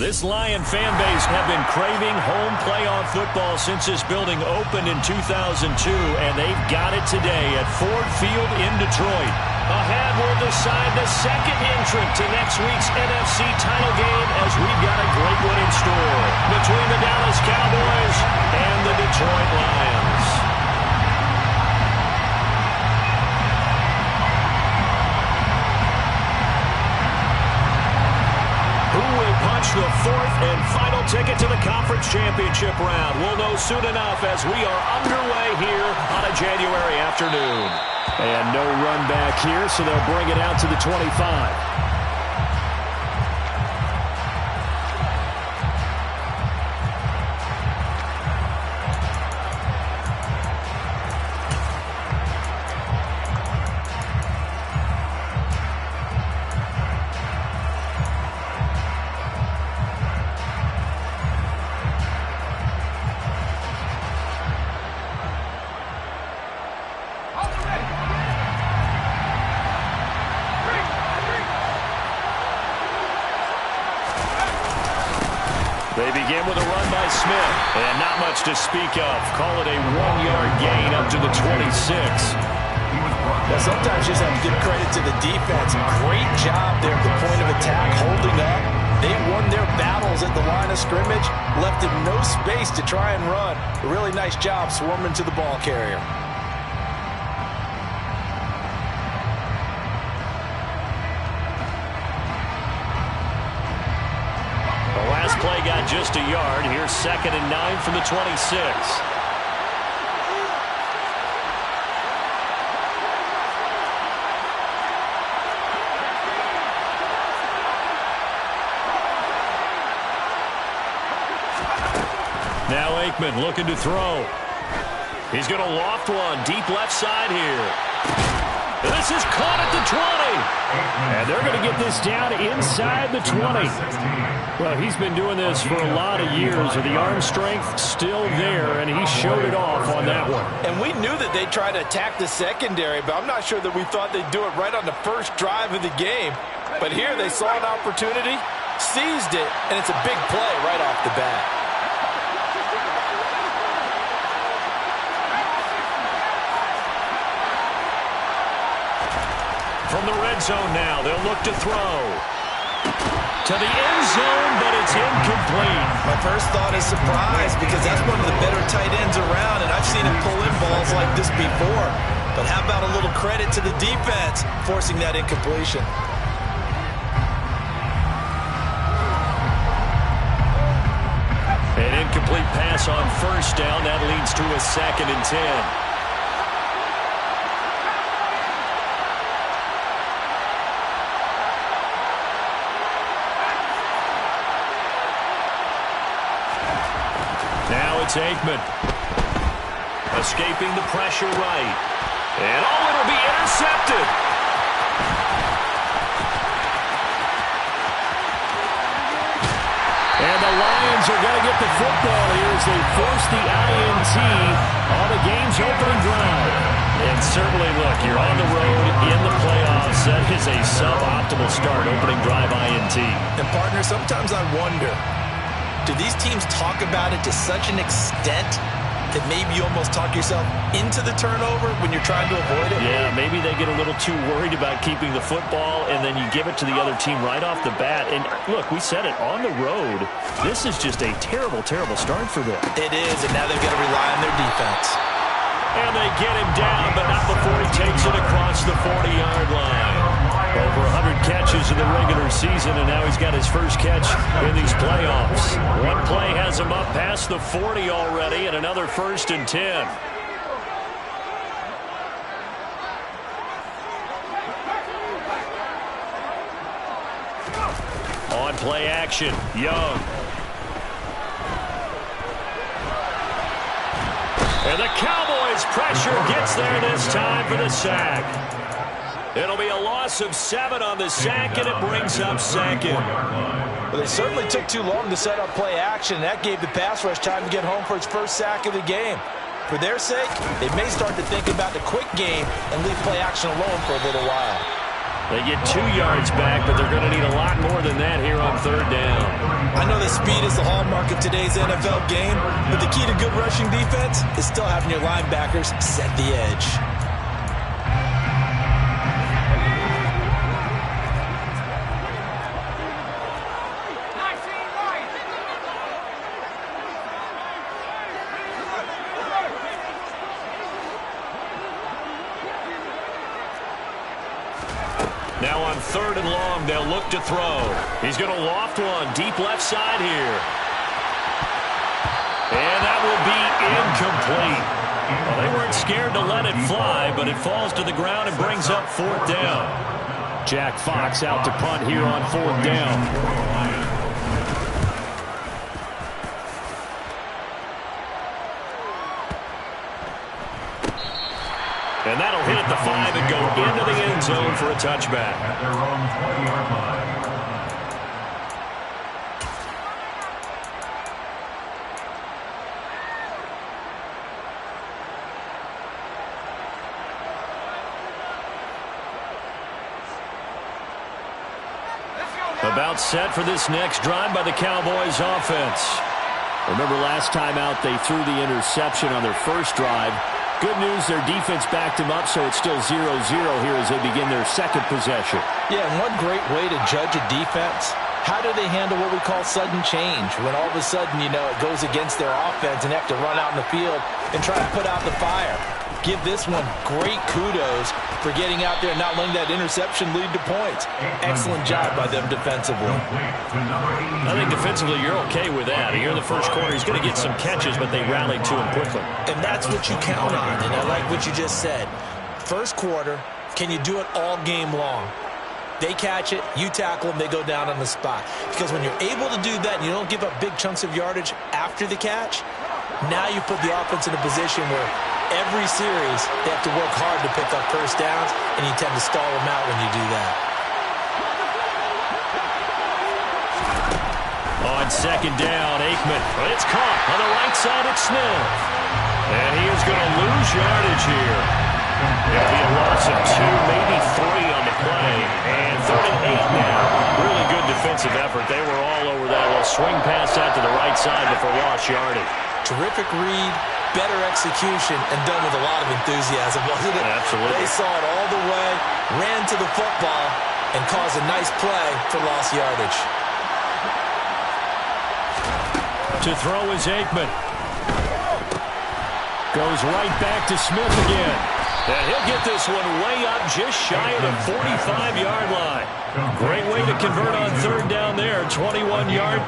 This Lion fan base have been craving home playoff football since this building opened in 2002, and they've got it today at Ford Field in Detroit. Ahead will decide the second entrant to next week's NFC title game, as we've got a great one in store between the Dallas Cowboys and the Detroit Lions. The fourth and final ticket to the conference championship round. We'll know soon enough as we are underway here on a January afternoon. And no run back here, so they'll bring it out to the 25. They begin with a run by Smith, and not much to speak of. Call it a 1-yard gain up to the 26. Well, sometimes you just have to give credit to the defense. Great job there at the point of attack, holding up. They won their battles at the line of scrimmage, left them no space to try and run. A really nice job swarming to the ball carrier. Play got just a yard. Here's 2nd and 9 from the 26. Now Aikman looking to throw. He's going to loft one deep left side here. This is caught at the 20. And they're going to get this down inside the 20. Well, he's been doing this for a lot of years, with the arm strength still there, and he showed it off on that one. And we knew that they'd try to attack the secondary, but I'm not sure that we thought they'd do it right on the first drive of the game. But here they saw an opportunity, seized it, and it's a big play right off the bat. From the red zone now, they'll look to throw. To the end zone, but it's incomplete. My first thought is surprise, because that's one of the better tight ends around, and I've seen him pull in balls like this before. But how about a little credit to the defense forcing that incompletion? An incomplete pass on first down. That leads to a 2nd and 10. Now it's Aikman. Escaping the pressure right. And it'll be intercepted. And the Lions are going to get the football here as they force the INT on the game's opening drive. And certainly, look, you're on the road in the playoffs. That is a suboptimal start, opening drive INT. And, partner, sometimes I wonder, do these teams talk about it to such an extent that maybe you almost talk yourself into the turnover when you're trying to avoid it? Yeah, maybe they get a little too worried about keeping the football, and then you give it to the other team right off the bat. And look, we said it, on the road, this is just a terrible, terrible start for them. It is, and now they've got to rely on their defense. And they get him down, but not before he takes it across the 40-yard line. Over 100 catches in the regular season, and now he's got his first catch in these playoffs. One play has him up past the 40 already, and another 1st and 10. On play action, Young. And the Cowboys' pressure gets there this time for the sack. It'll be a loss of 7 on the sack, and it brings up 2nd. Well, they certainly took too long to set up play action. That gave the pass rush time to get home for its first sack of the game. For their sake, they may start to think about the quick game and leave play action alone for a little while. They get 2 yards back, but they're going to need a lot more than that here on 3rd down. I know that speed is the hallmark of today's NFL game, but the key to good rushing defense is still having your linebackers set the edge. Now on 3rd and long, they'll look to throw. He's going to loft one deep left side here. And that will be incomplete. Well, they weren't scared to let it fly, but it falls to the ground and brings up 4th down. Jack Fox out to punt here on 4th down. And that'll hit at the 5 and go into the end zone for a touchback. At their own 20-yard line. About set for this next drive by the Cowboys offense. Remember last time out they threw the interception on their first drive. Good news, their defense backed him up, so it's still 0-0 here as they begin their second possession. Yeah, and one great way to judge a defense, how do they handle what we call sudden change? When all of a sudden, you know, it goes against their offense and they have to run out in the field and try to put out the fire. Give this one great kudos for getting out there and not letting that interception lead to points. Excellent job by them defensively. I think defensively you're okay with that. Here in the first quarter, he's going to get some catches, but they rallied to him quickly. And that's what you count on, and I like what you just said. First quarter, can you do it all game long? They catch it, you tackle them, they go down on the spot. Because when you're able to do that and you don't give up big chunks of yardage after the catch, now you put the offense in a position where every series they have to work hard to pick up first downs, and you tend to stall them out when you do that. On 2nd down, Aikman. It's caught on the right side at Smith. And he is going to lose yardage here. It'll be a loss of 2, maybe 3 on the play. And 3rd and 8 now. Really good defensive effort. They were all over that little swing pass out to the right side before lost yardage. Terrific read, better execution, and done with a lot of enthusiasm, wasn't it? Absolutely. They saw it all the way, ran to the football, and caused a nice play for lost yardage. To throw is Aikman. Goes right back to Smith again. And he'll get this one way up just shy of the 45-yard line. Great way to convert on 3rd down there, 21-yard.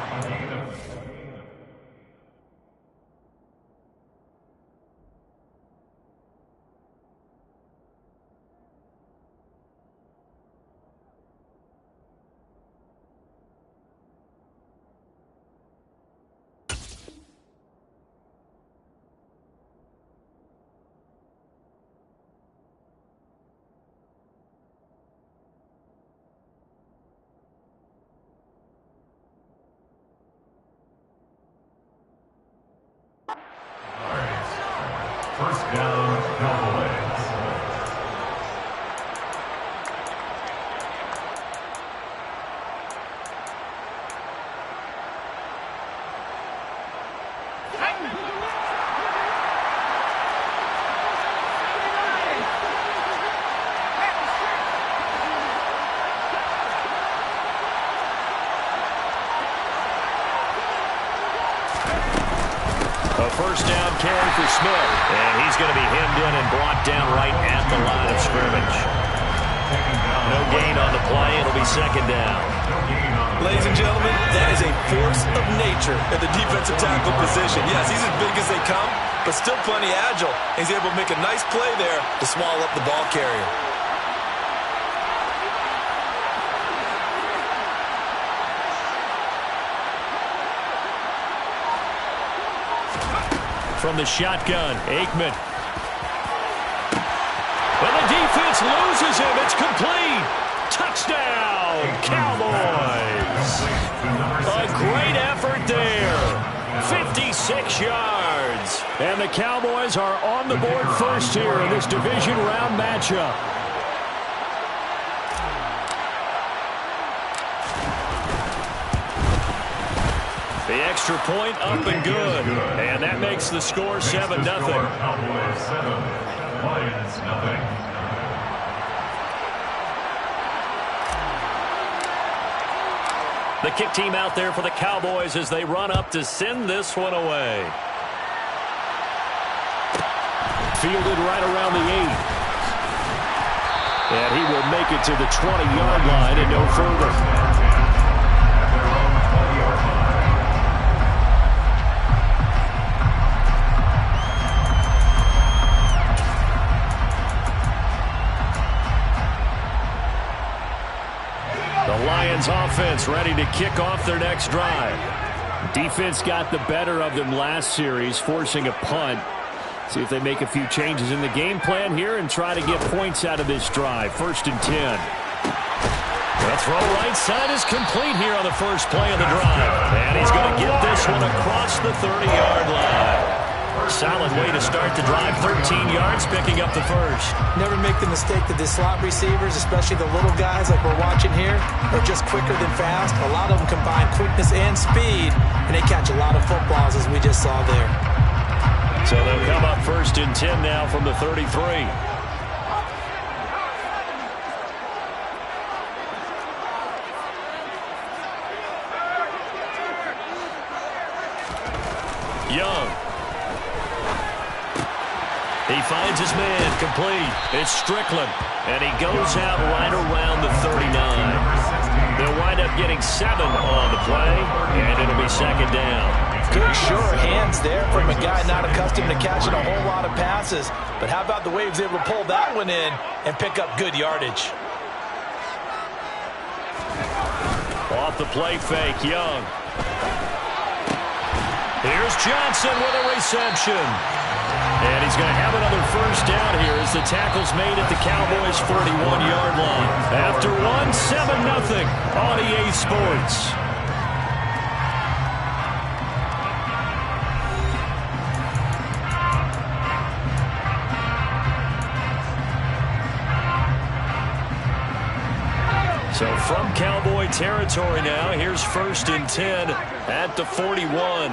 First down, Cowboys. First down carry for Smith. And he's going to be hemmed in and brought down right at the line of scrimmage. No gain on the play. It'll be 2nd down. Ladies and gentlemen, that is a force of nature at the defensive tackle position. Yes, he's as big as they come, but still plenty agile. He's able to make a nice play there to swallow up the ball carrier. From the shotgun, Aikman. And the defense loses him. It's complete. Touchdown, Cowboys. A great effort there. 56 yards. And the Cowboys are on the board first here in this division round matchup. The extra point up and good. And that makes the score 7-0. Cowboys 7, Lions nothing. The kick team out there for the Cowboys as they run up to send this one away. Fielded right around the 8. And he will make it to the 20-yard line and no further. The Lions offense ready to kick off their next drive. Defense got the better of them last series, forcing a punt. See if they make a few changes in the game plan here and try to get points out of this drive. 1st and 10. The throw right side is complete here on the first play of the drive. And he's going to get this one across the 30-yard line. Solid way to start the drive. 13 yards, picking up the first. Never make the mistake that the slot receivers, especially the little guys like we're watching here, are just quicker than fast. A lot of them combine quickness and speed, and they catch a lot of footballs, as we just saw there. So they'll come up 1st and 10 now from the 33. Young. He finds his man, complete. It's Strickland, and he goes out right around the 39. They'll wind up getting 7 on the play, and it'll be 2nd down. Good, sure hands there from a guy not accustomed to catching a whole lot of passes. But how about the way he was able to pull that one in and pick up good yardage? Off the play fake, Young. Here's Johnson with a reception. And he's going to have another 1st down here as the tackle's made at the Cowboys' 41-yard line. After one, 7-0 on EA Sports. So from Cowboy territory now, here's 1st and 10 at the 41.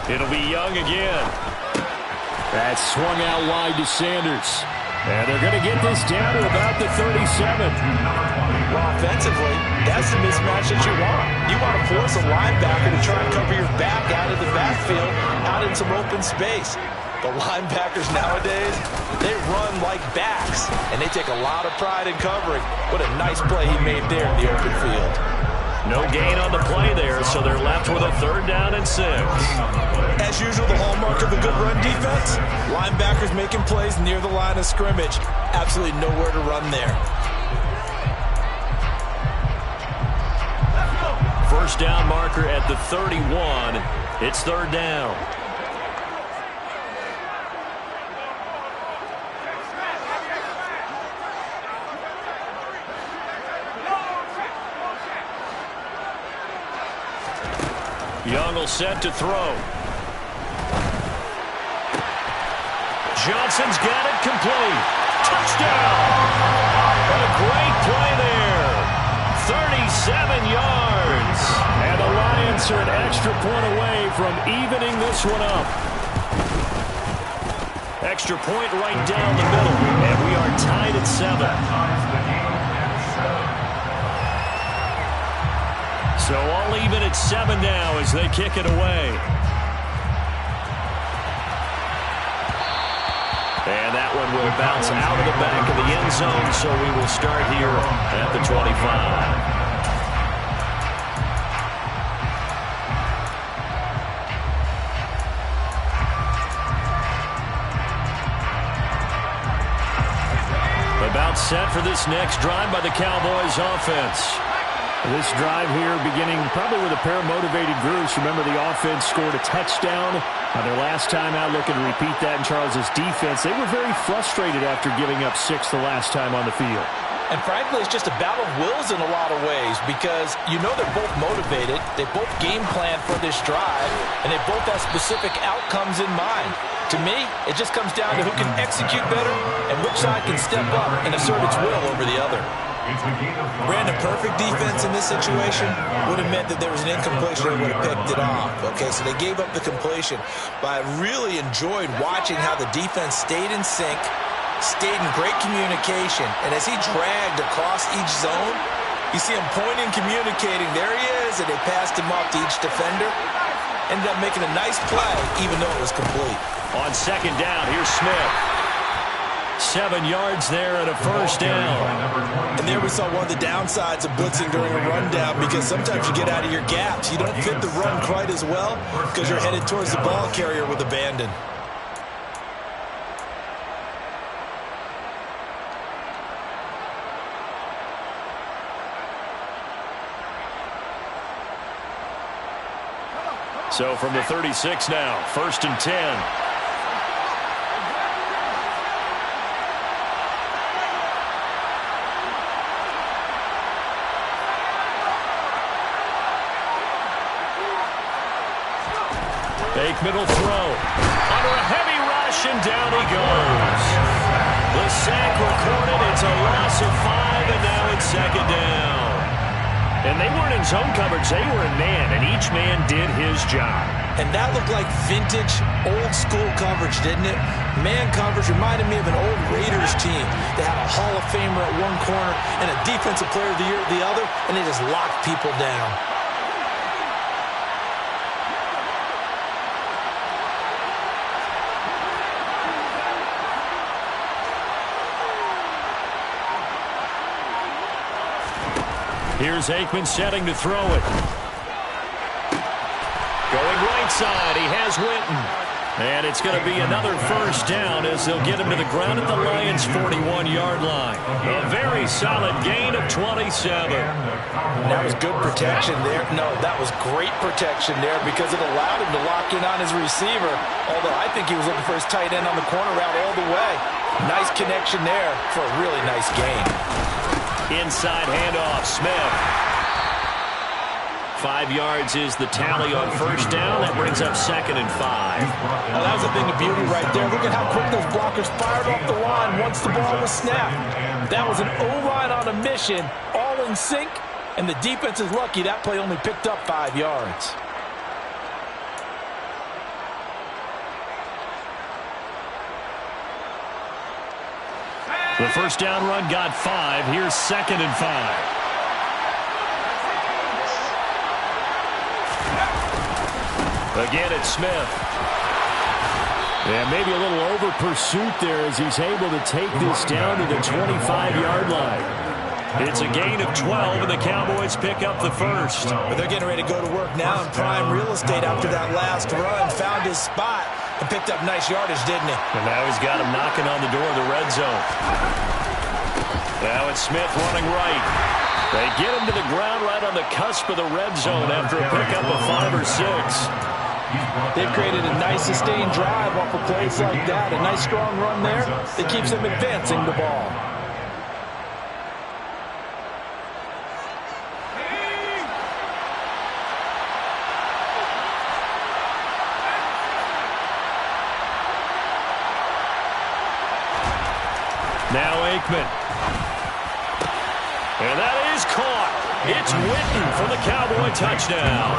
It'll be Young again. That's swung out wide to Sanders. And they're going to get this down to about the 37. Well, offensively, that's the mismatch that you want. You want to force a linebacker to try and cover your back out of the backfield, out in some open space. The linebackers nowadays, they run like backs, and they take a lot of pride in covering. What a nice play he made there in the open field. No gain on the play there, so they're left with a 3rd down and 6. As usual, the hallmark of a good run defense, linebackers making plays near the line of scrimmage. Absolutely nowhere to run there. 1st down marker at the 31. It's 3rd down. Young will set to throw. Johnson's got it complete. Touchdown! A great play there. 37 yards. And the Lions are an extra point away from evening this one up. Extra point right down the middle. And we are tied at 7. So all even at 7 now as they kick it away. And that one will bounce out of the back of the end zone, so we will start here at the 25. About set for this next drive by the Cowboys offense. This drive here beginning probably with a pair of motivated groups. Remember, the offense scored a touchdown on their last time out, looking to repeat that in Charles's defense. They were very frustrated after giving up 6 the last time on the field. And frankly, it's just a battle of wills in a lot of ways because you know they're both motivated, they both game plan for this drive, and they both have specific outcomes in mind. To me, it just comes down to who can execute better and which side can step up and assert its will over the other. Brandon, perfect defense in this situation would have meant that there was an incompletion and would have picked it off. Okay, so they gave up the completion. But I really enjoyed watching how the defense stayed in sync, stayed in great communication, and as he dragged across each zone, you see him pointing, communicating. There he is, and they passed him off to each defender. Ended up making a nice play, even though it was complete. On second down, here's Smith. 7 yards there and a first down. And there we saw one of the downsides of blitzing during a rundown, because sometimes you get out of your gaps. You don't fit the run quite as well because you're headed towards the ball carrier with abandon. So from the 36 now, 1st and 10. Aikman will throw. Under a heavy rush, and down he goes. The sack recorded. It's a loss of 5, and now it's second down. And they weren't in zone coverage. They were in man, and each man did his job. And that looked like vintage, old-school coverage, didn't it? Man coverage reminded me of an old Raiders team. They had a Hall of Famer at one corner and a Defensive Player of the Year at the other, and they just locked people down. Here's Aikman setting to throw it. Going right side, he has Winton. And it's going to be another first down as they'll get him to the ground at the Lions' 41-yard line. A very solid gain of 27. That was good protection there. No, that was great protection there because it allowed him to lock in on his receiver. Although I think he was looking for his tight end on the corner route all the way. Nice connection there for a really nice gain. Inside handoff, Smith. 5 yards is the tally on first down. That brings up 2nd and 5. Well, that was a thing of beauty right there. Look at how quick those blockers fired off the line once the ball was snapped. That was an O-line on a mission, all in sync, and the defense is lucky that play only picked up 5 yards. The first down run got 5. Here's 2nd and 5. Again, it's Smith. And maybe a little over pursuit there as he's able to take this down to the 25-yard line. It's a gain of 12, and the Cowboys pick up the first. But they're getting ready to go to work now in prime real estate after that last run. Found his spot and picked up nice yardage, didn't he? And now he's got him knocking on the door of the red zone. Now it's Smith running right. They get him to the ground right on the cusp of the red zone after a pickup of 5 or 6. They've created a nice sustained drive off of plays like that. A nice strong run there that keeps them advancing the ball. Now Aikman. And that is caught. It's Winton for the Cowboy touchdown.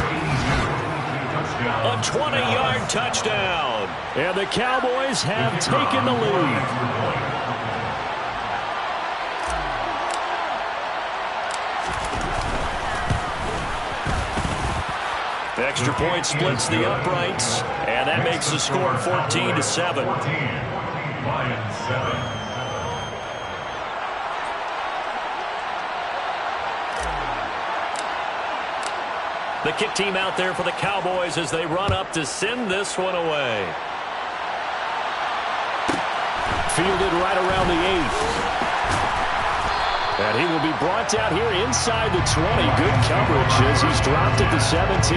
A 20-yard touchdown. And the Cowboys have taken the lead. The extra point splits the uprights, and that makes the score 14-7. Lions 7. The kick team out there for the Cowboys as they run up to send this one away. Fielded right around the 8. And he will be brought down here inside the 20. Good coverage as he's dropped at the 17.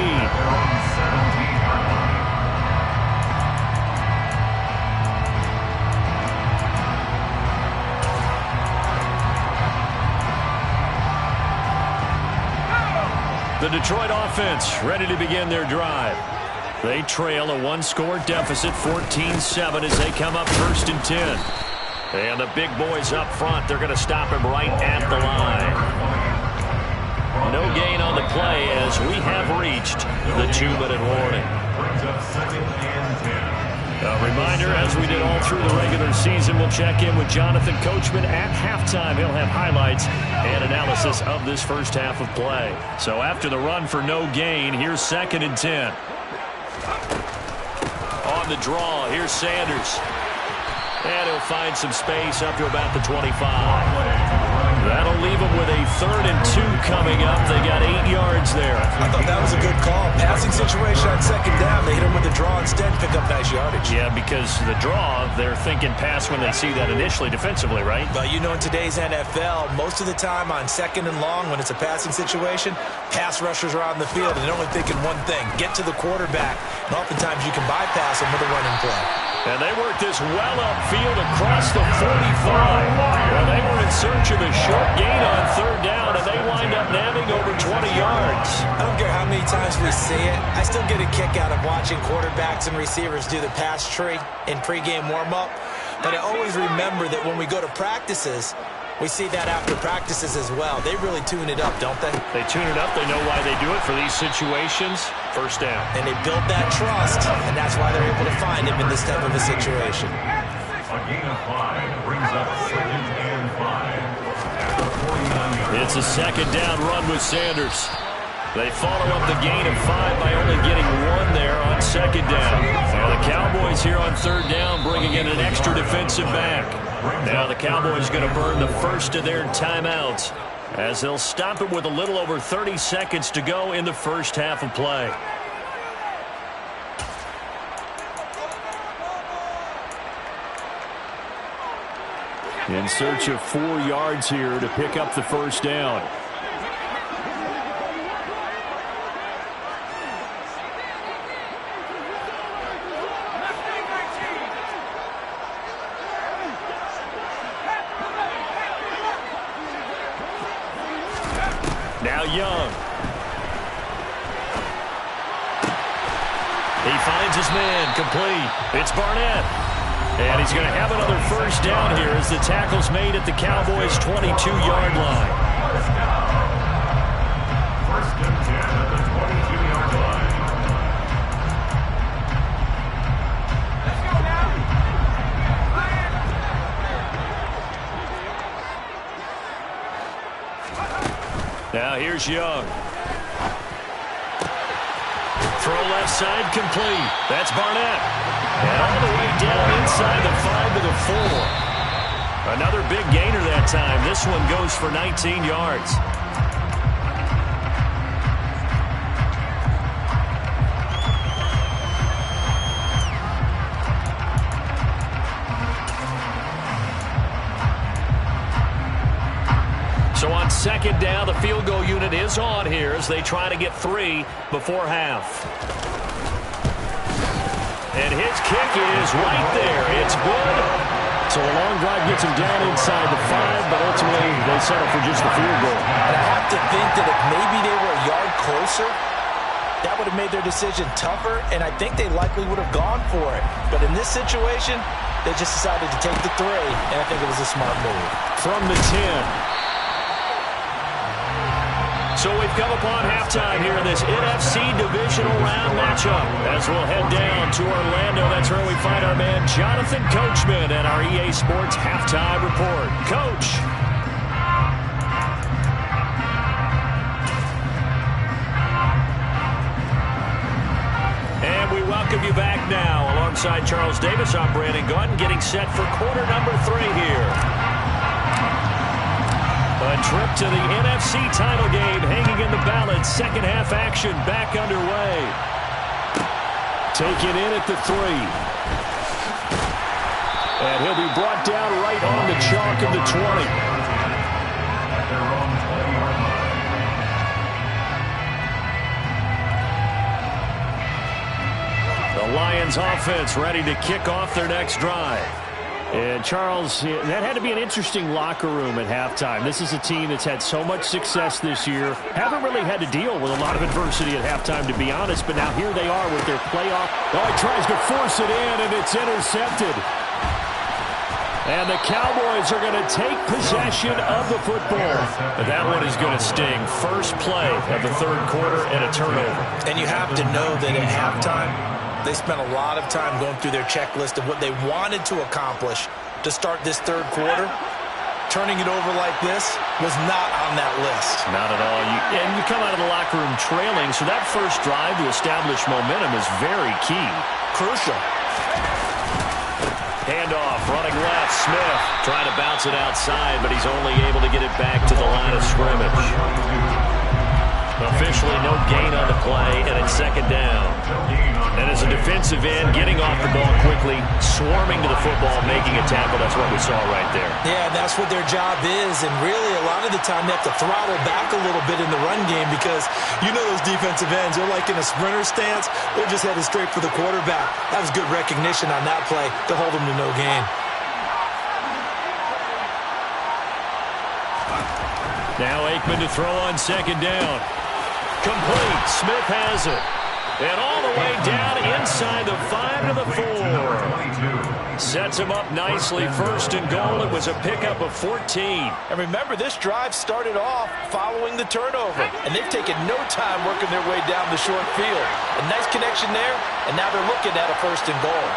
The Detroit offense ready to begin their drive. They trail a 1-score deficit, 14-7, as they come up 1st and 10. And the big boys up front, they're going to stop him right at the line. No gain on the play as we have reached the 2-minute warning. A reminder, as we did all through the regular season, we'll check in with Jonathan Coachman at halftime. He'll have highlights and analysis of this first half of play. So after the run for no gain, here's 2nd and 10. On the draw, here's Sanders. And he'll find some space up to about the 25. That'll leave them with a 3rd and 2 coming up. They got 8 yards there. I thought that was a good call. Passing situation on 2nd down. They hit him with the draw instead, pick up nice yardage. Yeah, because the draw, they're thinking pass when they see that initially defensively, right? But you know, in today's NFL, most of the time on 2nd and long, when it's a passing situation, pass rushers are out in the field, and they're only thinking one thing, get to the quarterback. And oftentimes you can bypass them with a running play. And they worked this well upfield across the 45. Well, they were in search of a short gain on 3rd down, and they wind up nabbing over 20 yards. I don't care how many times we see it. I still get a kick out of watching quarterbacks and receivers do the pass tree in pregame warm-up. But I always remember that when we go to practices, we see that after practices as well. They really tune it up, don't they? They tune it up. They know why they do it for these situations. 1st down. And they build that trust, and that's why they're able to find him in this type of a situation. A gain of 5 brings up 2nd and 5. It's a 2nd down run with Sanders. They follow up the gain of 5 by only getting 1 there on 2nd down. Now the Cowboys here on 3rd down bringing in an extra defensive back. Now the Cowboys going to burn the first of their timeouts as they'll stop it with a little over 30 seconds to go in the first half of play. In search of 4 yards here to pick up the 1st down. Now Young. He finds his man complete. It's Barnett. And he's going to have another 1st down here as the tackle's made at the Cowboys' 22-yard line. 1st and 10 at the 22-yard line. Now here's Young. Throw left side complete. That's Barnett. And all the way down inside the 5 to the 4. Another big gainer that time. This one goes for 19 yards. So on 2nd down, the field goal unit is on here as they try to get 3 before half. And his kick is right there. It's good. So a long drive gets him down inside the 5, but ultimately they settle for just the field goal. And I have to think that if maybe they were a yard closer, that would have made their decision tougher, and I think they likely would have gone for it. But in this situation, they just decided to take the 3, and I think it was a smart move. From the 10. So we've come upon halftime here in this NFC Divisional Round matchup. As we'll head down to Orlando, that's where we find our man Jonathan Coachman and our EA Sports Halftime Report. Coach. And we welcome you back now. Alongside Charles Davis, I'm Brandon Gautin, getting set for quarter number 3 here. A trip to the NFC title game hanging in the balance. 2nd half action back underway. Taken in at the 3. And he'll be brought down right on the chalk of the 20. The Lions offense ready to kick off their next drive. And, Charles, that had to be an interesting locker room at halftime. This is a team that's had so much success this year. Haven't really had to deal with a lot of adversity at halftime, to be honest. But now here they are with their playoff. Oh, he tries to force it in, and it's intercepted. And the Cowboys are going to take possession of the football. But that one is going to sting. First play of the third quarter and a turnover. And you have to know that at halftime, they spent a lot of time going through their checklist of what they wanted to accomplish to start this third quarter. Turning it over like this was not on that list. Not at all. And you come out of the locker room trailing, so that first drive to establish momentum is very key. Crucial. Handoff, running left, Smith trying to bounce it outside, but he's only able to get it back to the line of scrimmage. Officially no gain on the play, and it's second down. And as a defensive end, getting off the ball quickly, swarming to the football, making a tackle, that's what we saw right there. Yeah, that's what their job is, and really a lot of the time they have to throttle back a little bit in the run game because you know those defensive ends, they're like in a sprinter stance, they're just headed straight for the quarterback. That was good recognition on that play to hold them to no gain. Now Aikman to throw on second down. Complete. Smith has it. And all the way down inside the 5 to the 4. Sets him up nicely. First and goal. It was a pickup of 14. And remember, this drive started off following the turnover. And they've taken no time working their way down the short field. A nice connection there. And now they're looking at a first and goal.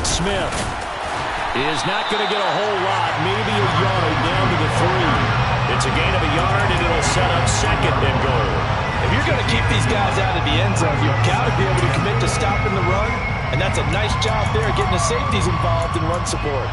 Smith is not going to get a whole lot, maybe a yard down to the 3. It's a gain of a yard, and it'll set up second and goal. If you're going to keep these guys out of the end zone, you've got to be able to commit to stopping the run, and that's a nice job there, getting the safeties involved in run support.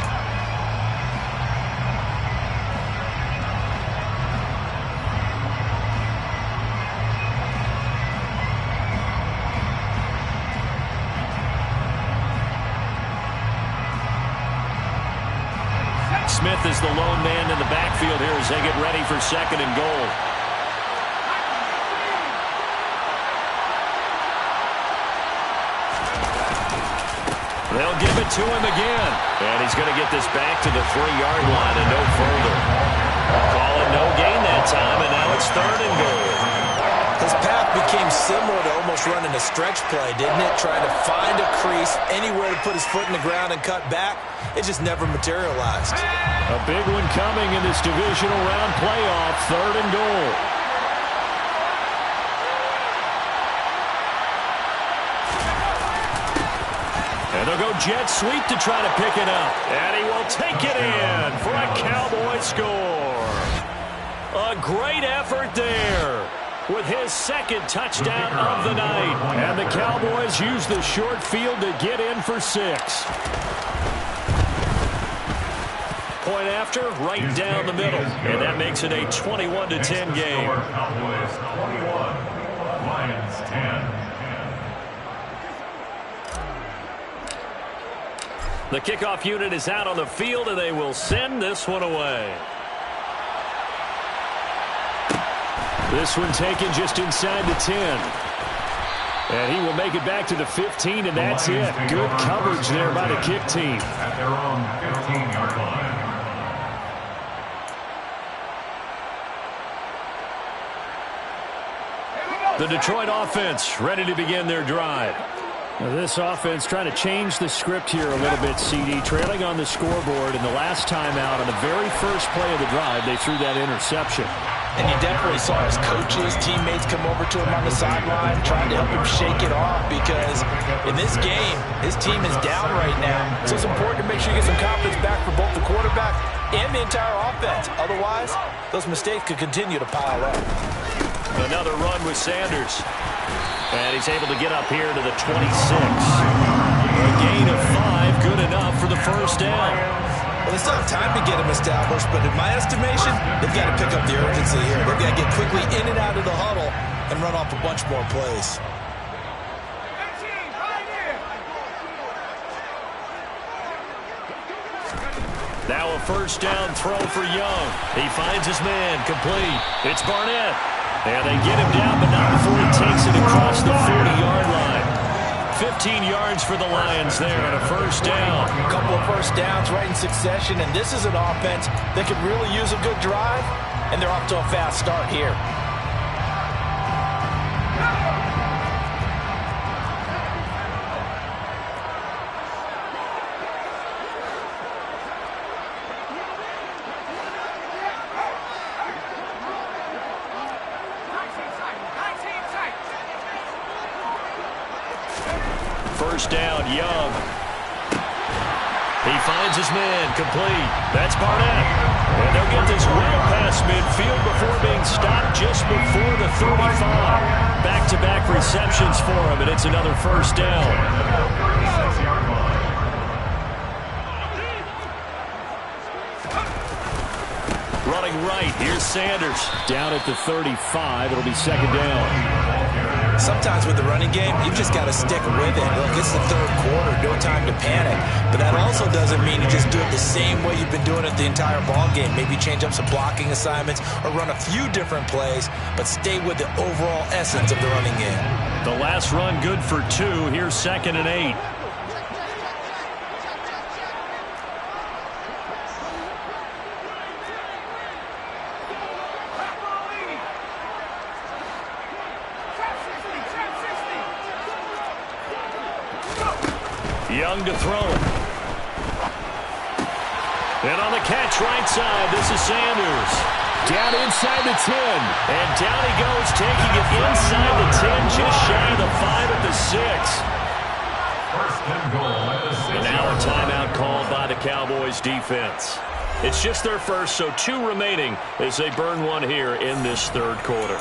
Smith is the lone man in the backfield here as they get ready for second and goal. They'll give it to him again. And he's going to get this back to the 3-yard line and no further. Call it no gain that time, and now it's third and goal. His path became similar to almost running a stretch play, didn't it? Trying to find a crease, anywhere to put his foot in the ground and cut back. It just never materialized. A big one coming in this divisional round playoff, third and goal. And they'll go jet sweep to try to pick it up. And he will take it in for a Cowboy score. A great effort there with his second touchdown of the night. And the Cowboys use the short field to get in for 6. Point after, right down the middle. And that makes it a 21-10 game. Cowboys 21, Lions 10. The kickoff unit is out on the field, and they will send this one away. This one taken just inside the 10. And he will make it back to the 15, and that's it. Good coverage there by the kick team. At their own 15-yard line. The Detroit offense ready to begin their drive. Now this offense trying to change the script here a little bit, CD. Trailing on the scoreboard, and the last time out on the very first play of the drive, they threw that interception. And you definitely saw his coaches, teammates come over to him on the sideline, trying to help him shake it off because in this game, his team is down right now. So it's important to make sure you get some confidence back for both the quarterback and the entire offense. Otherwise, those mistakes could continue to pile up. Another run with Sanders. And he's able to get up here to the 26. A gain of 5, good enough for the first down. Well, they still have time to get him established, but in my estimation, they've got to pick up the urgency here. They've got to get quickly in and out of the huddle and run off a bunch more plays. Now a first down throw for Young. He finds his man, complete. It's Barnett. And they get him down, but not before he takes it across the 40-yard line. 15 yards for the Lions there on a first down. A couple of first downs right in succession, and this is an offense that could really use a good drive and they're off to a fast start here. First down, Young. He finds his man, complete. That's Barnett. And they'll get this well past midfield before being stopped just before the 35. Back-to-back receptions for him, and it's another first down. Running right, here's Sanders. Down at the 35, it'll be second down. Sometimes with the running game, you've just got to stick with it. Look, it's the third quarter, no time to panic. But that also doesn't mean you just do it the same way you've been doing it the entire ball game. Maybe change up some blocking assignments or run a few different plays, but stay with the overall essence of the running game. The last run good for 2. Here's 2nd and 8. Young to throw it. And on the catch right side, this is Sanders. Down inside the 10. And down he goes, taking it inside the 10, just shy of the 5 at the 6. And now a timeout called by the Cowboys defense. It's just their first, so 2 remaining as they burn one here in this third quarter.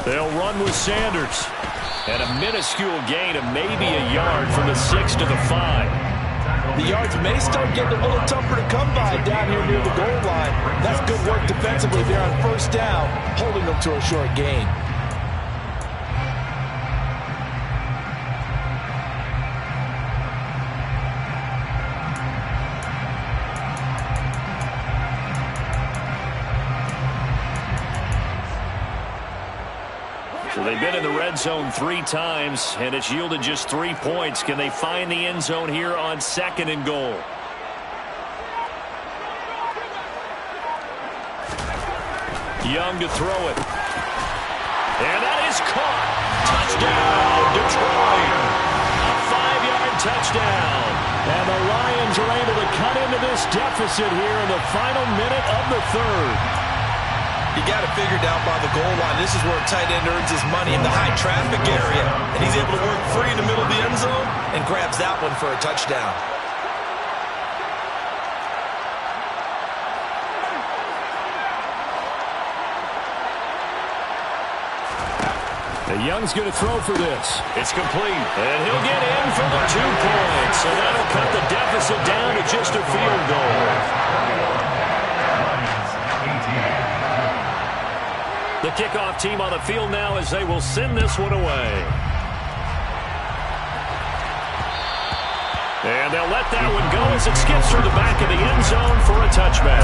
They'll run with Sanders. And a minuscule gain of maybe a yard from the 6 to the 5. The yards may start getting a little tougher to come by down here near the goal line. That's good work defensively there on first down, holding them to a short gain. So they've been in the red zone 3 times, and it's yielded just 3 points. Can they find the end zone here on 2nd and goal? Young to throw it. And that is caught. Touchdown, Detroit. A 5-yard touchdown. And the Lions are able to cut into this deficit here in the final minute of the third. You got it figured out by the goal line. This is where a tight end earns his money in the high traffic area. And he's able to work free in the middle of the end zone and grabs that one for a touchdown. The Young's going to throw for this. It's complete. And he'll get in for the 2 points. So that'll cut the deficit down to just a field goal. The kickoff team on the field now as they will send this one away. And they'll let that one go as it skips through the back of the end zone for a touchback.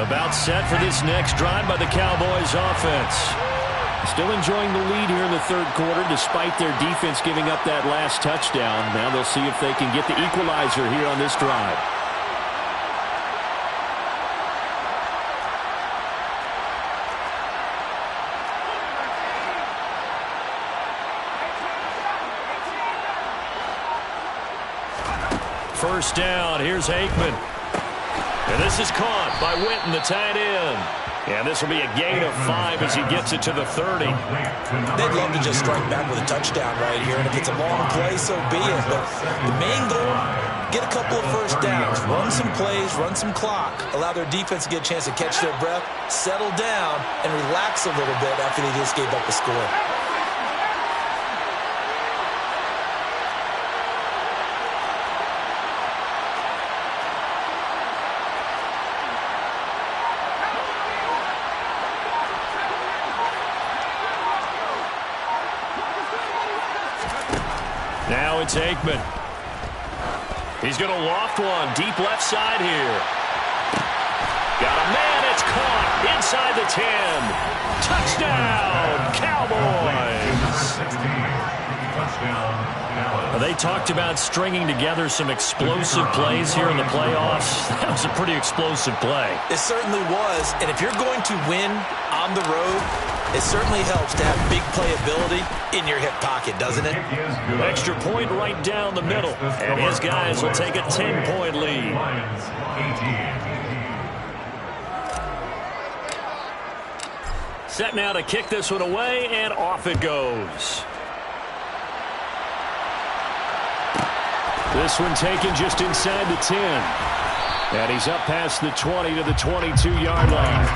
About set for this next drive by the Cowboys offense. Still enjoying the lead here in the third quarter despite their defense giving up that last touchdown. Now they'll see if they can get the equalizer here on this drive. First down, here's Aikman. And this is caught by Witten, the tight end. And this will be a gain of 5 as he gets it to the 30. They'd love to just strike back with a touchdown right here. And if it's a long play, so be it. But the main goal, get a couple of first downs. Run some plays, run some clock. Allow their defense to get a chance to catch their breath, settle down, and relax a little bit after they just gave up the score. Now it's Aikman. He's going to loft one. Deep left side here. Got a man. It's caught inside the 10. Touchdown, Cowboys. They talked about stringing together some explosive plays here in the playoffs. That was a pretty explosive play. It certainly was. And if you're going to win on the road, it certainly helps to have big playability in your hip pocket, doesn't it? Extra point right down the middle. And his guys will take a 10-point lead. Set now to kick this one away, and off it goes. This one taken just inside the 10. And he's up past the 20 to the 22-yard line.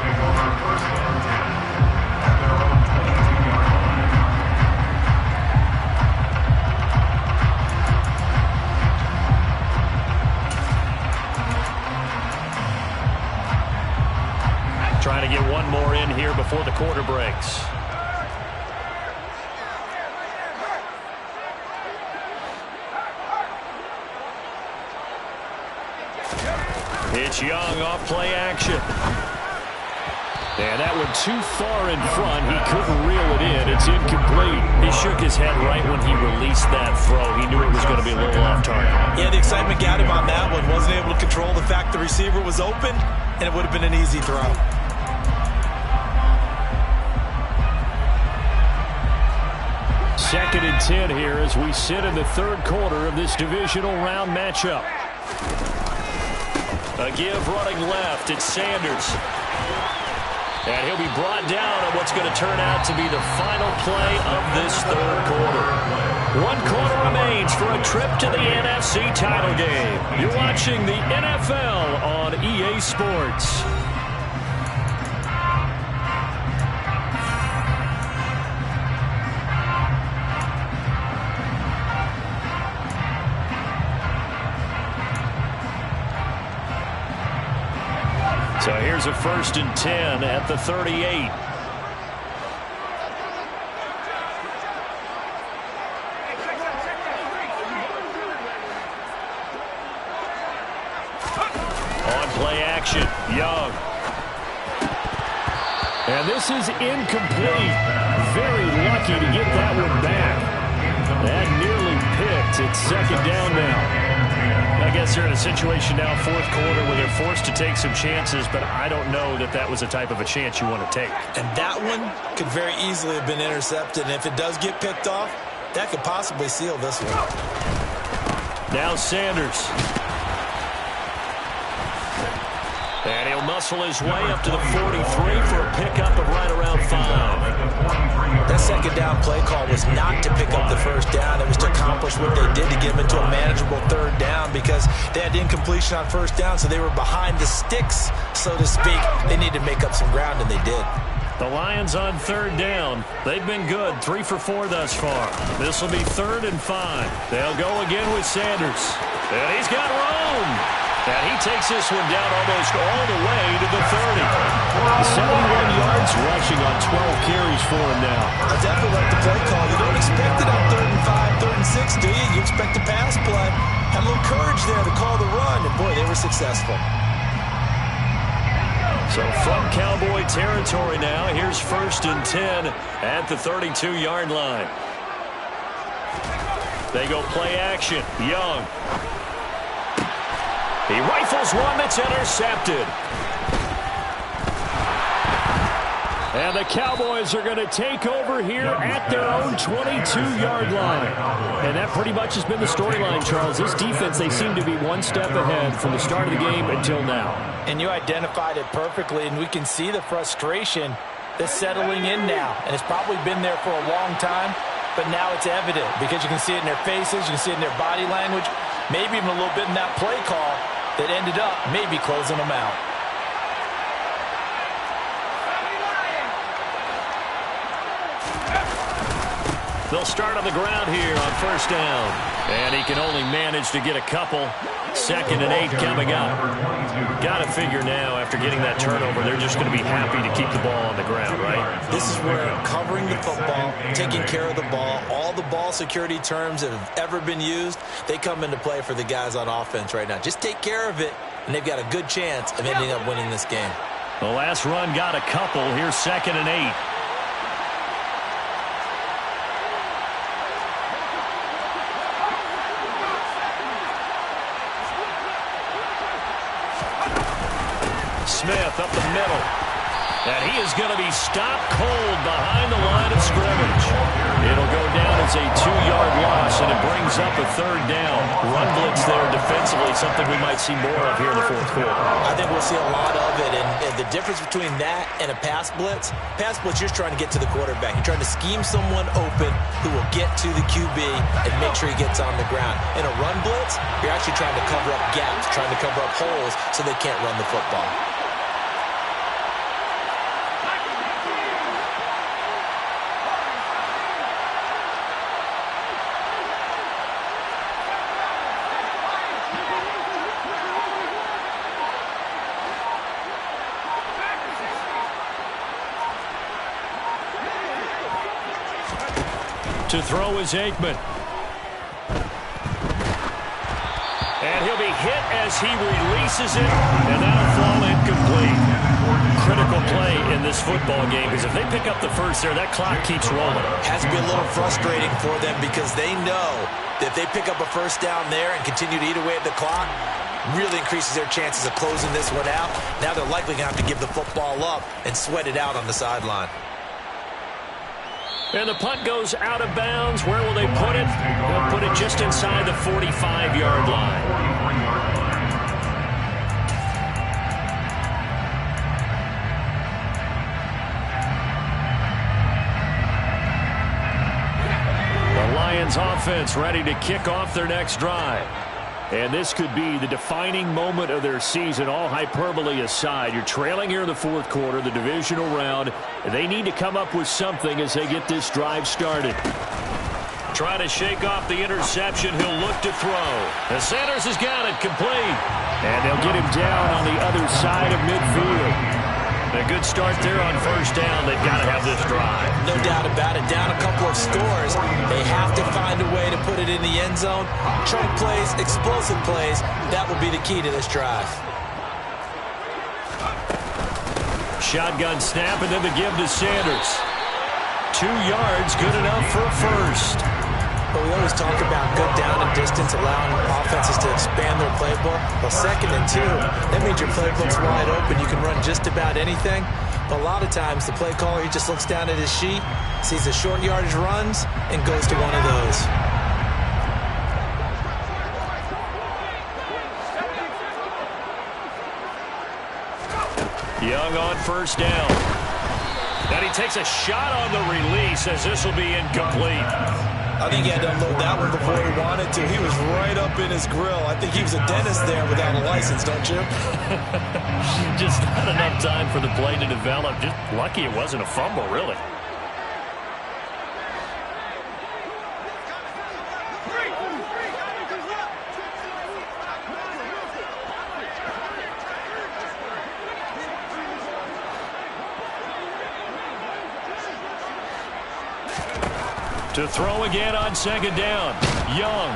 Trying to get one more in here before the quarter breaks. It's Young off play action. And that one too far in front. He couldn't reel it in. It's incomplete. He shook his head right when he released that throw. He knew it was going to be a little off target. Yeah, the excitement got him on that one. Wasn't able to control the fact the receiver was open, and it would have been an easy throw. Second and 10 here as we sit in the third quarter of this divisional round matchup. A give running left. It's Sanders. And he'll be brought down on what's going to turn out to be the final play of this third quarter. 1 quarter remains for a trip to the NFC title game. You're watching the NFL on EA Sports. So here's a 1st and 10 at the 38. On play action, Young. And this is incomplete. Very lucky to get that one back. That nearly picked. It's 2nd down now. I guess they're in a situation now, 4th quarter, where they're forced to take some chances, but I don't know that that was the type of a chance you want to take. And that one could very easily have been intercepted, and if it does get picked off, that could possibly seal this one. Now Sanders. And he'll muscle his way up to the 43 for a pickup of right around 5. That 2nd down play call was not to pick up the 1st down. It was to accomplish what they did to get them into a manageable 3rd down because they had incompletion on 1st down, so they were behind the sticks, so to speak. They needed to make up some ground, and they did. The Lions on 3rd down. They've been good, 3 for 4 thus far. This will be 3rd and 5. They'll go again with Sanders. And he's got room. And he takes this one down almost all the way to the 30. 71 yards rushing on 12 carries for him now. I definitely like the play call. You don't expect it on 3rd and 5, 3rd and 6, do you? You expect a pass play. Had a little courage there to call the run, and boy, they were successful. So from Cowboy territory now, here's 1st and 10 at the 32-yard line. They go play action. Young. He rifles one that's intercepted. And the Cowboys are going to take over here at their own 22-yard line. And that pretty much has been the storyline, Charles. This defense, they seem to be one step ahead from the start of the game until now. And you identified it perfectly, and we can see the frustration that's settling in now. And it's probably been there for a long time, but now it's evident because you can see it in their faces, you can see it in their body language, maybe even a little bit in that play call that ended up maybe closing them out. They'll start on the ground here on first down. And he can only manage to get a couple. 2nd and 8 coming up. Got to figure now, after getting that turnover, they're just going to be happy to keep the ball on the ground, right? This is where covering the football, taking care of the ball, all the ball security terms that have ever been used, they come into play for the guys on offense right now. Just take care of it, and they've got a good chance of ending up winning this game. The last run got a couple. Here's 2nd and 8. Smith up the middle. And he is going to be stopped cold behind the line of scrimmage. It'll go down as a 2-yard loss, and it brings up a 3rd down. Run blitz there defensively, something we might see more of here in the 4th quarter. I think we'll see a lot of it, and the difference between that and a pass blitz, you're trying to get to the quarterback. You're trying to scheme someone open who will get to the QB and make sure he gets on the ground. In a run blitz, you're actually trying to cover up gaps, trying to cover up holes so they can't run the football. To throw is Aikman. And he'll be hit as he releases it, and that'll fall incomplete. Critical play in this football game, because if they pick up the first there, that clock keeps rolling. Has to be a little frustrating for them because they know that if they pick up a first down there and continue to eat away at the clock, really increases their chances of closing this one out. Now they're likely going to have to give the football up and sweat it out on the sideline. And the punt goes out of bounds. Where will they put it? They'll put it just inside the 45-yard line. The Lions offense ready to kick off their next drive. And this could be the defining moment of their season, all hyperbole aside. You're trailing here in the 4th quarter, the divisional round. They need to come up with something as they get this drive started. Trying to shake off the interception. He'll look to throw. And Sanders has got it complete. And they'll get him down on the other side of midfield. A good start there on first down. They've got to have this drive. No doubt about it. Down a couple of scores. They have to find a way to put it in the end zone. Chunk plays, explosive plays. That will be the key to this drive. Shotgun snap, and then the give to Sanders. 2 yards, good enough for a first. But we always talk about good down and distance, allowing offenses to expand their playbook. Well, 2nd and 2, that means your playbook's wide open. You can run just about anything. But a lot of times, the play caller, he just looks down at his sheet, sees the short yardage runs, and goes to one of those. Young on first down. And he takes a shot on the release as this will be incomplete. I think he had to unload that one before he wanted to. He was right up in his grill. I think he was a dentist there without a license, don't you? Just not enough time for the play to develop. Just lucky it wasn't a fumble, really. To throw again on 2nd down. Young.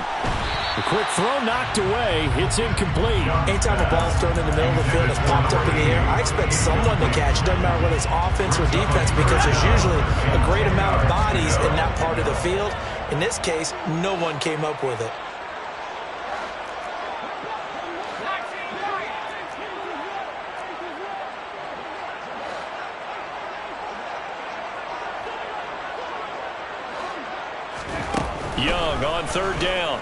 The quick throw knocked away. It's incomplete. Anytime a ball's thrown in the middle of the field, it's popped up in the air, I expect someone to catch it. Doesn't matter whether it's offense or defense, because there's usually a great amount of bodies in that part of the field. In this case, no one came up with it. Young on 3rd down.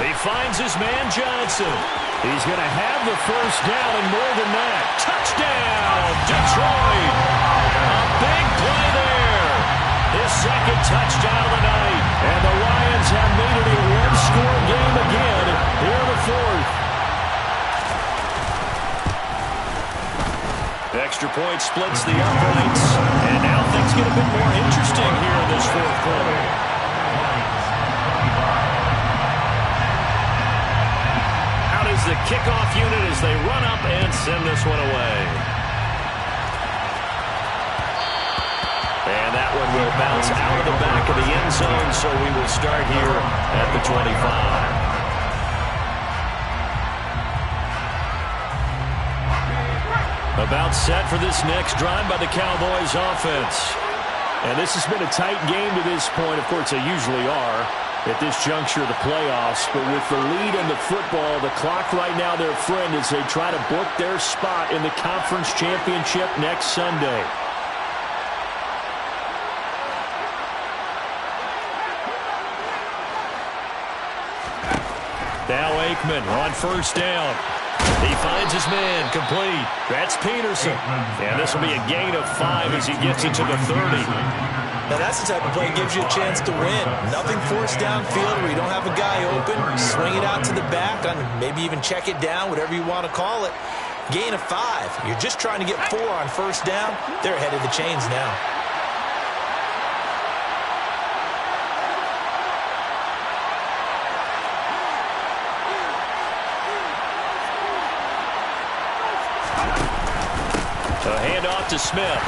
He finds his man Johnson. He's going to have the first down and more than that. Touchdown, Detroit. A big play there. His 2nd touchdown of the night. And the Lions have made it a one-score game again here in the 4th. Extra extra point splits the uprights. And now things get a bit more interesting here in this fourth quarter. Out is the kickoff unit as they run up and send this one away. And that one will bounce out of the back of the end zone, so we will start here at the 25. About set for this next drive by the Cowboys offense. And this has been a tight game to this point. Of course, they usually are at this juncture of the playoffs. But with the lead in the football, the clock right now their friend as they try to book their spot in the conference championship next Sunday. Now Aikman on first down. He finds his man, complete. That's Peterson. And this will be a gain of 5 as he gets it to the 30. Now that's the type of play that gives you a chance to win. Nothing forced downfield where you don't have a guy open. Swing it out to the back, on maybe even check it down, whatever you want to call it. Gain of 5. You're just trying to get 4 on first down. They're ahead of the chains now. A handoff to Smith.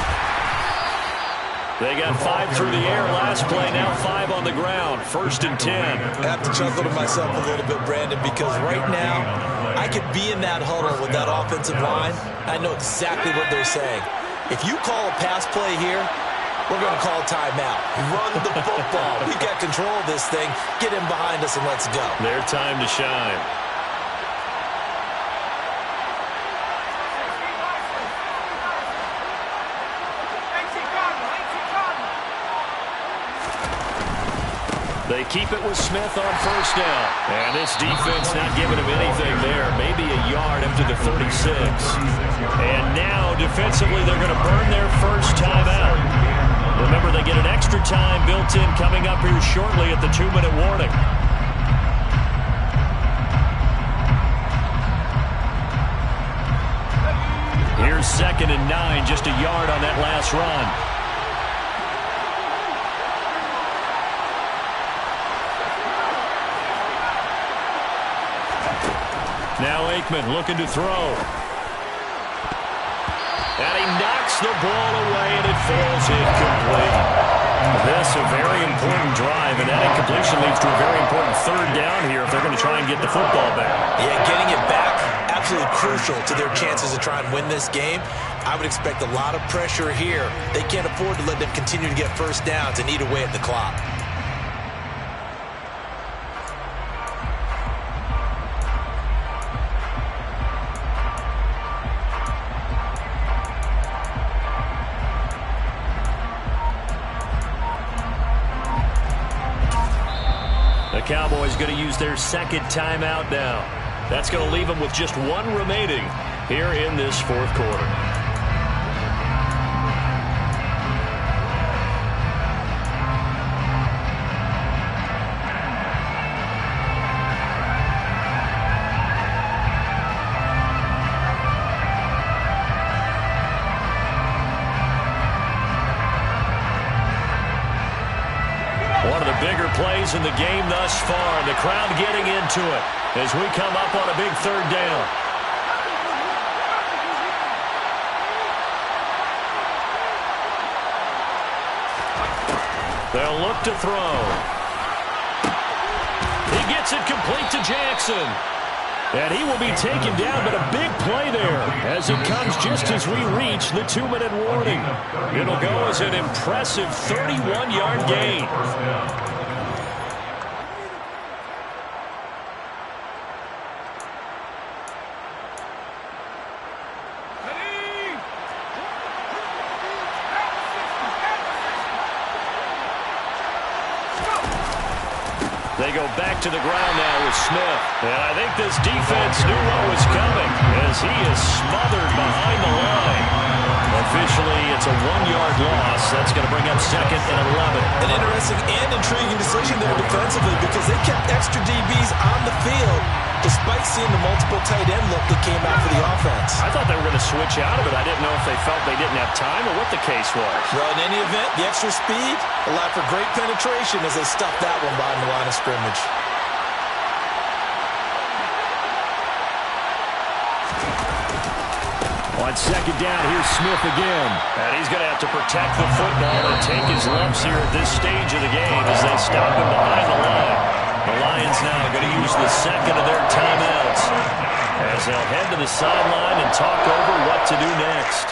They got 5 through the air last play, now 5 on the ground. 1st and 10. I have to chuckle to myself a little bit, Brandon, because right now I could be in that huddle with that offensive line. I know exactly what they're saying. If you call a pass play here, we're going to call timeout. Run the football. We got control of this thing. Get him behind us and let's go. Their time to shine. They keep it with Smith on first down. And this defense not giving him anything there. Maybe a yard up to the 36. And now, defensively, they're going to burn their first timeout. Remember, they get an extra time built in coming up here shortly at the 2-minute warning. Here's 2nd and 9, just a yard on that last run. Now Aikman looking to throw. And he knocks the ball away, and it falls incomplete. This a very important drive, and that incompletion leads to a very important 3rd down here if they're going to try and get the football back. Yeah, getting it back, absolutely crucial to their chances to try and win this game. I would expect a lot of pressure here. They can't afford to let them continue to get first downs and eat away at the clock. The Cowboys going to use their 2nd timeout now. That's going to leave them with just 1 remaining here in this 4th quarter. One of the bigger plays in the game thus far. The crowd getting into it as we come up on a big 3rd down. They'll look to throw. He gets it complete to Jackson. And he will be taken down, but a big play there as it comes just as we reach the 2-minute warning. It'll go as an impressive 31-yard gain. They go back to the ground now with Smith. And I think this defense knew what was coming as he is smothered behind the line. Officially, it's a 1-yard loss. That's going to bring up 2nd and 11. An interesting and intriguing decision there defensively because they kept extra DBs on the field. despite seeing the multiple tight end look that came out for the offense. I thought they were going to switch out of it. I didn't know if they felt they didn't have time or what the case was. Well, in any event, the extra speed allowed for great penetration as they stuffed that one behind the line of scrimmage. On second down, here's Smith again. And he's going to have to protect the football and take his lumps here at this stage of the game as they stop him behind the line. The Lions now going to use the second of their timeouts as they'll head to the sideline and talk over what to do next.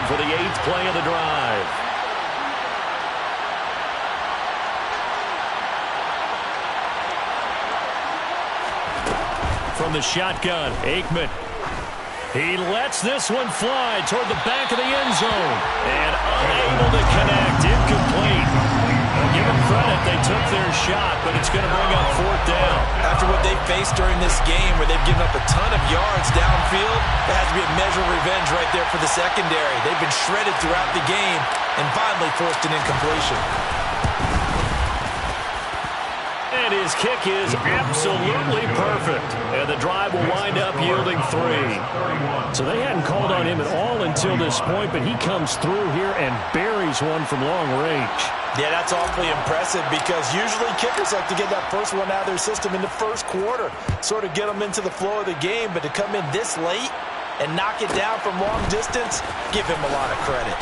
For the 8th play of the drive. From the shotgun, Aikman. He lets this one fly toward the back of the end zone. And unable to connect. Incomplete. Well, give them credit. They took their shot, but it's going to bring up 4th down. After what they faced during this game where they've given up a ton of yards downfield, there has to be a measure of revenge right there for the secondary. They've been shredded throughout the game and finally forced an incompletion. And his kick is absolutely perfect. And the drive will wind up yielding 3. So they hadn't called on him at all until this point, but he comes through here and buries one from long range. Yeah, that's awfully impressive because usually kickers like to get that first one out of their system in the first quarter, sort of get them into the flow of the game, but to come in this late and knock it down from long distance, give him a lot of credit.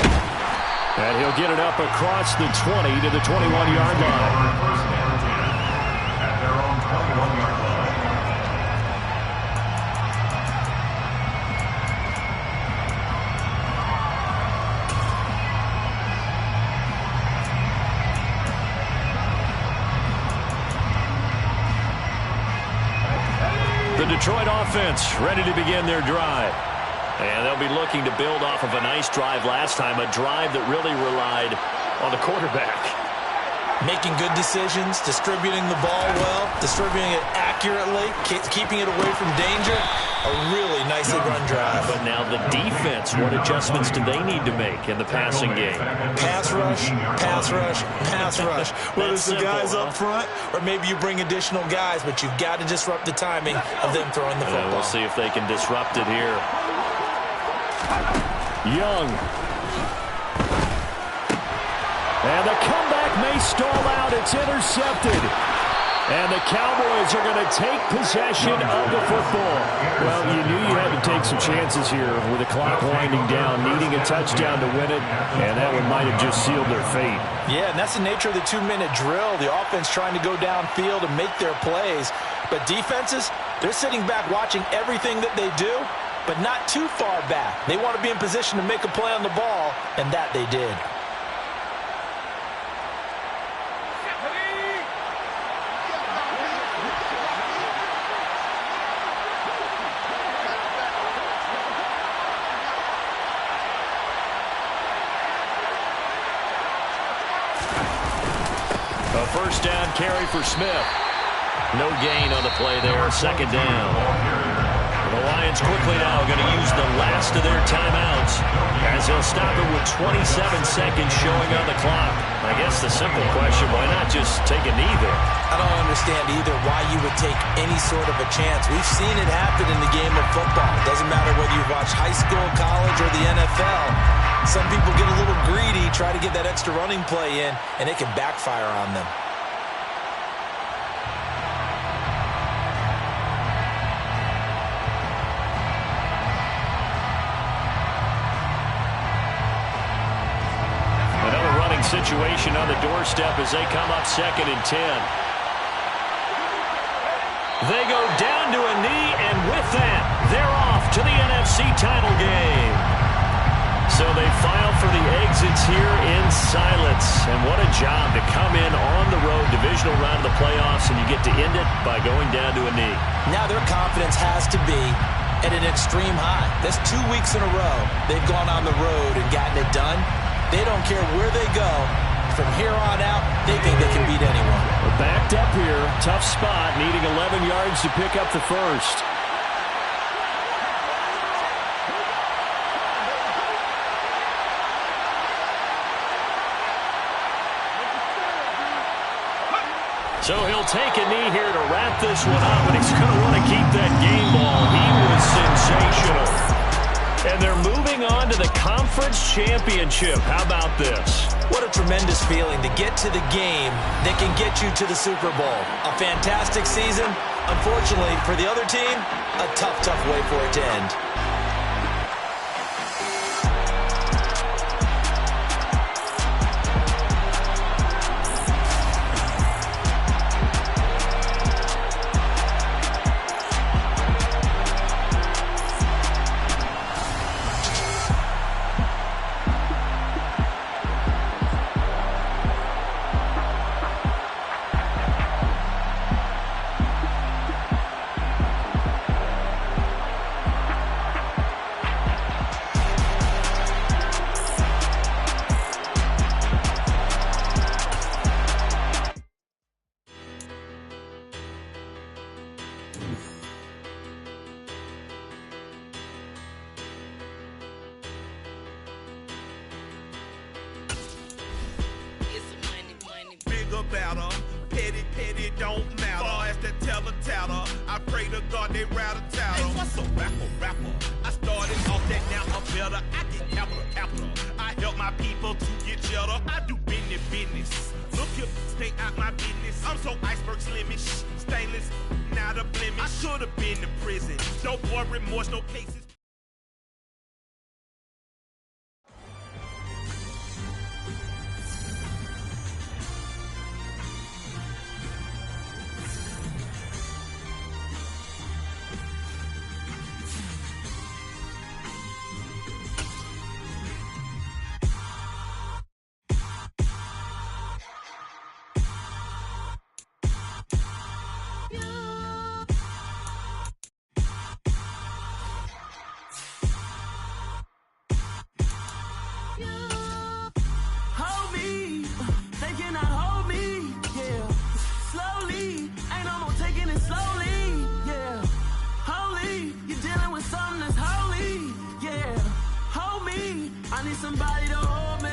And he'll get it up across the 20 to the 21-yard line. At their own 21-yard line. The Detroit offense ready to begin their drive. And they'll be looking to build off of a nice drive last time, a drive that really relied on the quarterback. Making good decisions, distributing the ball well, distributing it accurately, keeping it away from danger. A really nicely run drive. But now the defense, what adjustments do they need to make in the passing game? Pass rush, pass rush, pass rush. Whether it's the guys up front or maybe you bring additional guys, but you've got to disrupt the timing of them throwing the football. We'll see if they can disrupt it here. Young. And the comeback may stall out. It's intercepted. And the Cowboys are going to take possession of the football. Well, you knew you had to take some chances here with the clock winding down, needing a touchdown to win it, and that one might have just sealed their fate. Yeah, and that's the nature of the 2-minute drill. The offense trying to go downfield and make their plays. But defenses, they're sitting back watching everything that they do, but not too far back. They want to be in position to make a play on the ball, and that they did. A first down carry for Smith. No gain on the play there. Second down. The Lions quickly now going to use the last of their timeouts as they'll stop it with 27 seconds showing on the clock. I guess the simple question, why not just take a knee there? I don't understand either why you would take any sort of a chance. We've seen it happen in the game of football. It doesn't matter whether you watch high school, college, or the NFL. Some people get a little greedy, try to get that extra running play in, and it can backfire on them. Another running situation on the doorstep as they come up 2nd and 10. They go down to a knee, and with that, they're off to the NFC title game. So they file for the exits here in silence. And what a job to come in on the road, divisional round of the playoffs, and you get to end it by going down to a knee. Now their confidence has to be at an extreme high. That's 2 weeks in a row they've gone on the road and gotten it done. They don't care where they go. From here on out, they think they can beat anyone. We're backed up here. Tough spot, needing 11 yards to pick up the first. So he'll take a knee here to wrap this one up, and he's going to want to keep that game ball. He was sensational. And they're moving on to the conference championship. How about this? What a tremendous feeling to get to the game that can get you to the Super Bowl. A fantastic season. Unfortunately, for the other team, a tough way for it to end. Better. Petty don't matter. Far as the teller, I pray to God they rattle tattle. Hey, what's a rapper? I started off that, now I'm better. I get capital. I help my people to get cheddar. I do business. Look here, stay out my business. I'm so iceberg slimish, stainless, not a blemish. I should have been to prison. No boy remorse, no cases. Somebody to hold me.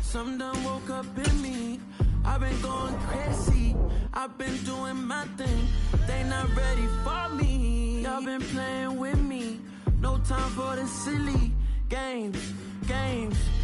Something done woke up in me. I've been going crazy. I've been doing my thing. They not ready for me. Y'all been playing with me. No time for the silly games.